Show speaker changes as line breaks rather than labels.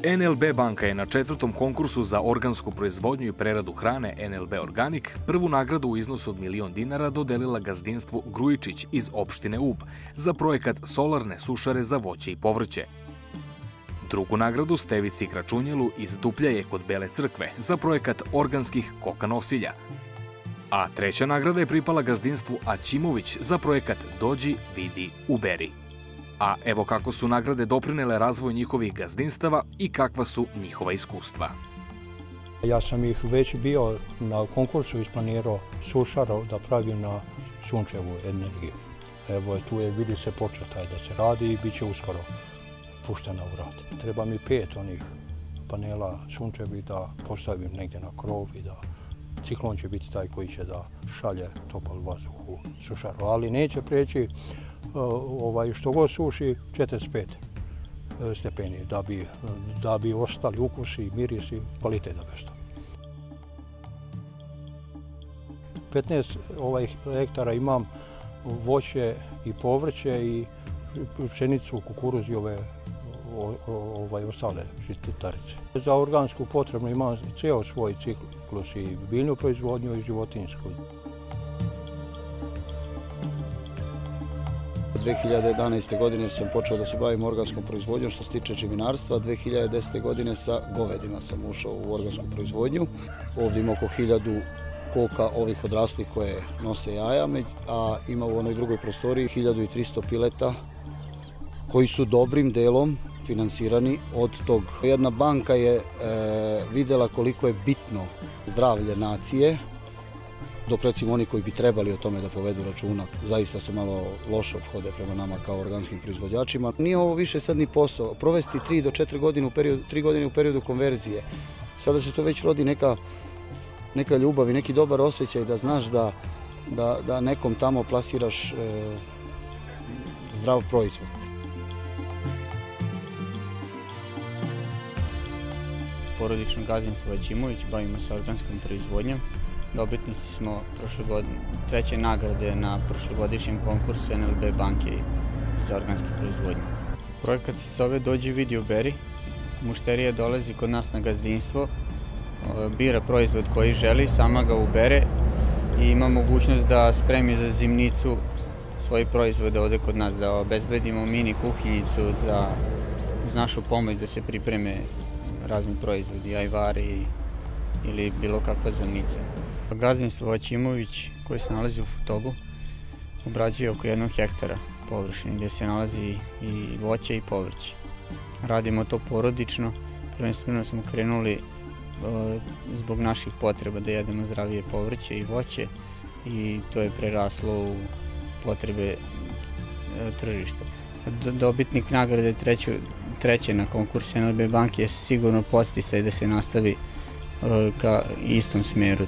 NLB banka je na 4. konkursu za organsku proizvodnju i preradu hrane NLB Organic prvu nagradu u iznosu od $1.000.000 dodelila gazdinstvu Grujičić iz opštine Ub za projekat solarne sušare za voće i povrće. Drugu nagradu Stevici Kračunjelu iz Dupljaje kod Bele crkve za projekat organskih koka nosilja. A treća nagrada je pripala gazdinstvu Aćimović za projekat Dođi, vidi, uberi. A evo kako su nagrade doprinele razvoju njihovih gazdinstava i kakva su njihova iskustva.
Ja sam ih već bio na konkursu isplanirao sušara da pravim na sunčevu energiju. Evo tu je, vidi se početaj da se radi i bit će uskoro puštena u rad. Treba mi 5 onih panela sunčevi da postavim negdje na krov i da ciklon će biti taj koji će da šalje topal vazduh u sušaru, ali neće preći što god suši 45 stepeni da bi ostali ukusi, mirisi, kvalitet da besto. 15 hektara imam voće i povrće i pšenicu, kukuruz i ostale žitarice. Za organsku potrebno imam ceo svoj ciklus i biljnu proizvodnju i životinjsku.
2011. godine sam počeo da se bavim organskom proizvodnjom što se tiče živinarstva. 2010. godine sa govedima sam ušao u organsku proizvodnju. Ovdje ima oko 1000 koka ovih odraslih koje nose jaja, a ima u onoj drugoj prostoriji 1300 pileta koji su dobrim delom finansirani od tog. Jedna banka je videla koliko je bitno zdravlje nacije, dok recimo oni koji bi trebali o tome da povedu računa zaista se malo loše ophode prema nama kao organskim proizvođačima. Nije ovo više sad ni posao. Provesti 3 do 4 godine u periodu konverzije. Sada se to već rodi neka ljubav i neki dobar osjećaj da znaš da nekom tamo plasiraš zdrav proizvod.
Porodično gazdinstvo Aćimović, bavimo se organskom proizvodnjom. Dobitnici smo treće nagrade na prošlogodišnjem konkursu NLB banke za organsku proizvodnju. Projekat se zove Dođi, vidi, uberi. Mušterija dolazi kod nas na gazdinstvo, bira proizvod koji želi, sama ga ubere i ima mogućnost da spremi za zimnicu svoje proizvode ovde kod nas, da obezbedimo mini kuhinjicu uz našu pomoć da se pripreme razni proizvodi, ajvari ili bilo kakva zimnica. Gazdinstvo Aćimović koje se nalazi u Futogu obrađuje oko 1 hektara površine gdje se nalazi i voće i povrće. Radimo to porodično, prvenstveno smo krenuli zbog naših potreba da jedemo zdravije povrće i voće i to je preraslo u potrebe tržišta. Dobitnik nagrade treće na konkursu NLB banke je sigurno podsticaj da se nastavi ka istom smeru.